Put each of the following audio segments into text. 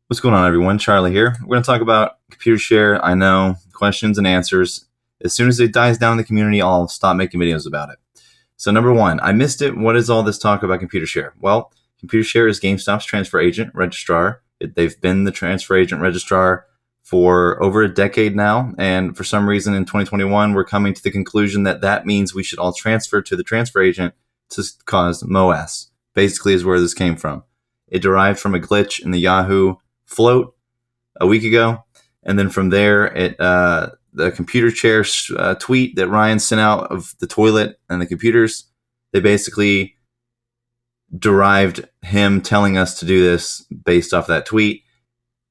What's going on, everyone? Charlie here. We're going to talk about Computershare. I know, questions and answers. As soon as it dies down in the community, I'll stop making videos about it. So number one, I missed it. What is all this talk about Computershare? Well, Computershare is GameStop's transfer agent registrar. They've been the transfer agent registrar for over a decade now. And for some reason in 2021, we're coming to the conclusion that that means we should all transfer to the transfer agent to cause MOAS, basically is where this came from. It derived from a glitch in the Yahoo float a week ago, and then from there the Computershare tweet that Ryan sent out of the toilet and the computers, they basically derived him telling us to do this based off that tweet.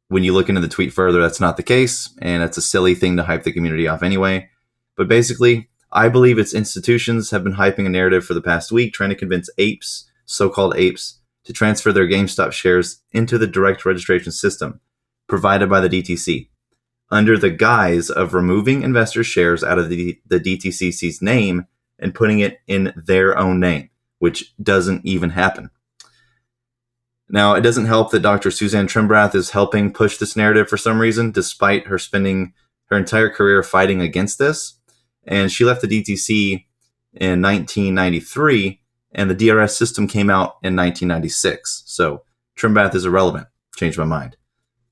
When you look into the tweet further, that's not the case, and it's a silly thing to hype the community off anyway. But basically, I believe its institutions have been hyping a narrative for the past week, trying to convince apes, so-called apes, to transfer their GameStop shares into the direct registration system provided by the DTC, under the guise of removing investors' shares out of the DTCC's name and putting it in their own name, which doesn't even happen. Now, it doesn't help that Dr. Suzanne Trimbrath is helping push this narrative for some reason, despite her spending her entire career fighting against this. And she left the DTC in 1993, and the DRS system came out in 1996. So Trimbrath is irrelevant. Changed my mind.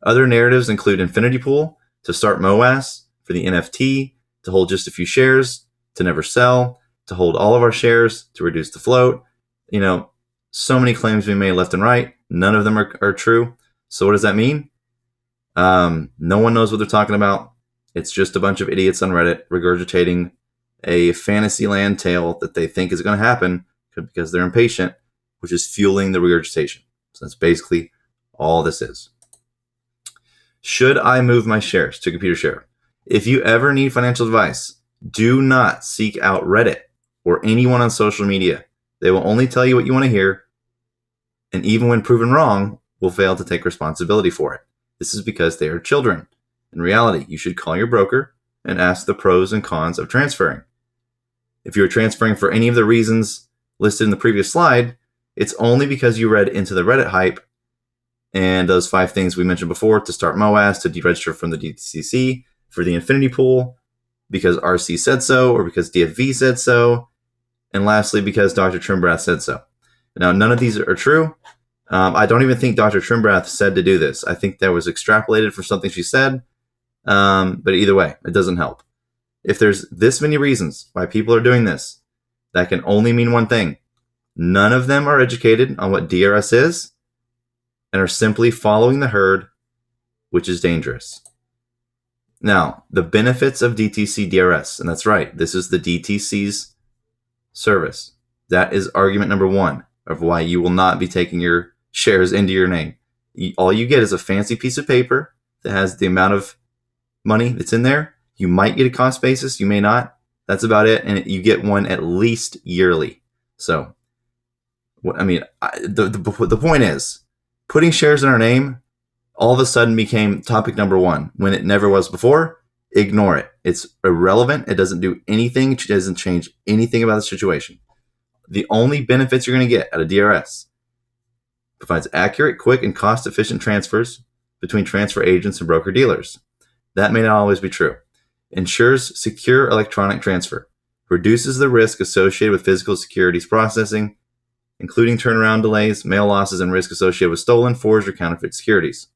Other narratives include Infinity Pool, to start MOAS, for the NFT, to hold just a few shares, to never sell, to hold all of our shares, to reduce the float. You know, so many claims being made left and right. None of them are true. So what does that mean? No one knows what they're talking about. It's just a bunch of idiots on Reddit regurgitating a fantasy land tale that they think is going to happen because they're impatient, which is fueling the regurgitation. So that's basically all this is. Should I move my shares to Computershare? If you ever need financial advice, do not seek out Reddit or anyone on social media. They will only tell you what you want to hear, and even when proven wrong, will fail to take responsibility for it. This is because they are children. In reality, you should call your broker and ask the pros and cons of transferring. If you are transferring for any of the reasons listed in the previous slide, it's only because you read into the Reddit hype and those 5 things we mentioned before: to start MOAS, to deregister from the DTCC, for the Infinity Pool, because RC said so, or because DFV said so, and lastly, because Dr. Trimbrath said so. Now, none of these are true. I don't even think Dr. Trimbrath said to do this. I think that was extrapolated from something she said, but either way, it doesn't help. If there's this many reasons why people are doing this, that can only mean one thing. None of them are educated on what DRS is and are simply following the herd, which is dangerous. Now, the benefits of DTC DRS, and that's right, this is the DTC's service. That is argument number 1 of why you will not be taking your shares into your name. All you get is a fancy piece of paper that has the amount of money that's in there. You might get a cost basis, you may not. That's about it, and you get one at least yearly. So, I mean, the point is, putting shares in our name all of a sudden became topic number 1 when it never was before. Ignore it. It's irrelevant. It doesn't do anything. It doesn't change anything about the situation. The only benefits you're going to get out of DRS: provides accurate, quick, and cost-efficient transfers between transfer agents and broker-dealers. That may not always be true. Ensures secure electronic transfer. Reduces the risk associated with physical securities processing, including turnaround delays, mail losses, and risk associated with stolen, forged, or counterfeit securities.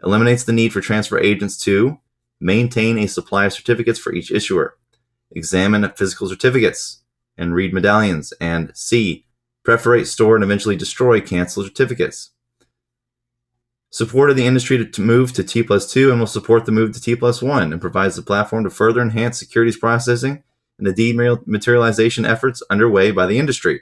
Eliminates the need for transfer agents to maintain a supply of certificates for each issuer, examine physical certificates and read medallions, and C, perforate, store, and eventually destroy canceled certificates. Supported the industry to move to T+2 and will support the move to T+1, and provides the platform to further enhance securities processing and the dematerialization efforts underway by the industry.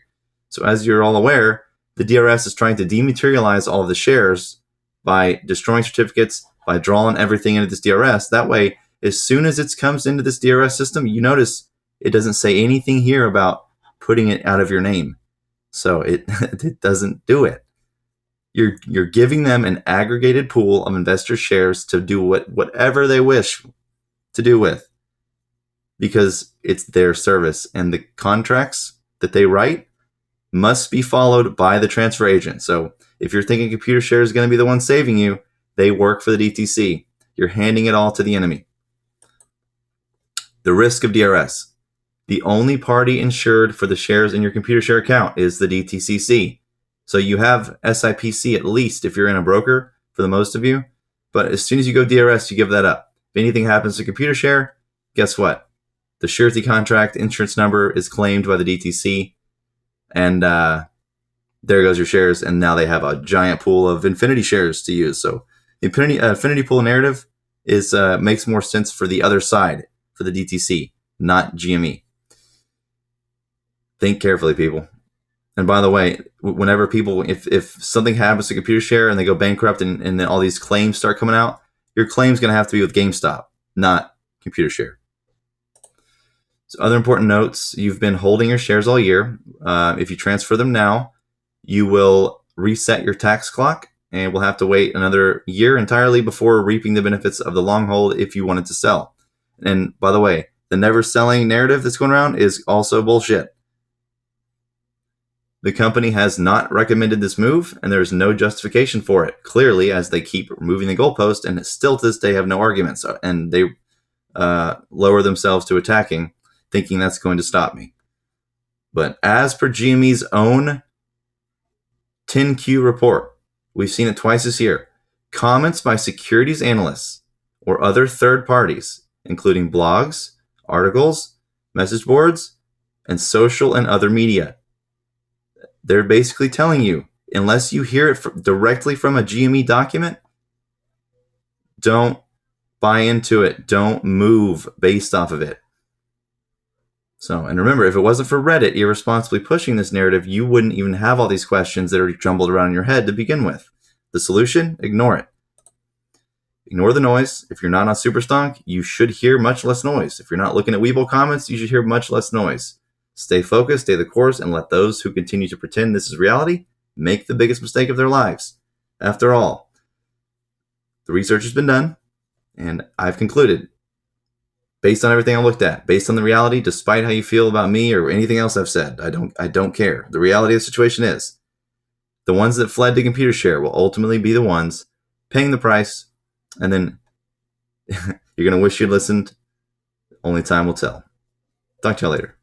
So as you're all aware, the DRS is trying to dematerialize all of the shares by destroying certificates, by drawing everything into this DRS. That way, as soon as it comes into this DRS system, you notice it doesn't say anything here about putting it out of your name. So it doesn't do it. You're giving them an aggregated pool of investor shares to do whatever they wish to do with, because it's their service, and the contracts that they write must be followed by the transfer agent. So If you're thinking Computershare is going to be the one saving you, they work for the DTC. You're handing it all to the enemy. The risk of DRS. The only party insured for the shares in your Computershare account is the DTCC. So you have SIPC at least if you're in a broker, for the most of you. But as soon as you go DRS, you give that up. If anything happens to Computershare, guess what? The surety contract insurance number is claimed by the DTC, and there goes your shares. And now they have a giant pool of Infinity shares to use. So the Infinity pool narrative makes more sense for the other side, for the DTC, not GME. Think carefully, people. And by the way, whenever people, if something happens to Computershare and they go bankrupt and then all these claims start coming out, your claim's going to have to be with GameStop, not Computershare. So other important notes, you've been holding your shares all year. If you transfer them now, you will reset your tax clock and will have to wait another year entirely before reaping the benefits of the long hold if you wanted to sell. And by the way, the never selling narrative that's going around is also bullshit. The company has not recommended this move, and there is no justification for it, clearly, as they keep moving the goalpost and still to this day have no arguments. And they lower themselves to attacking, thinking that's going to stop me. But as per GME's own 10Q report, we've seen it twice this year, comments by securities analysts or other third parties, including blogs, articles, message boards, and social and other media, they're basically telling you, unless you hear it directly from a GME document, don't buy into it. Don't move based off of it. So, and remember, if it wasn't for Reddit irresponsibly pushing this narrative, you wouldn't even have all these questions that are jumbled around in your head to begin with. The solution? Ignore it. Ignore the noise. If you're not on Superstonk, you should hear much less noise. If you're not looking at Weeble comments, you should hear much less noise. Stay focused, stay the course, and let those who continue to pretend this is reality make the biggest mistake of their lives. After all, the research has been done, and I've concluded, based on everything I looked at, based on the reality, despite how you feel about me or anything else I've said, I don't care. The reality of the situation is, the ones that fled to Computershare will ultimately be the ones paying the price, and then you're going to wish you'd listened. Only time will tell. Talk to you later.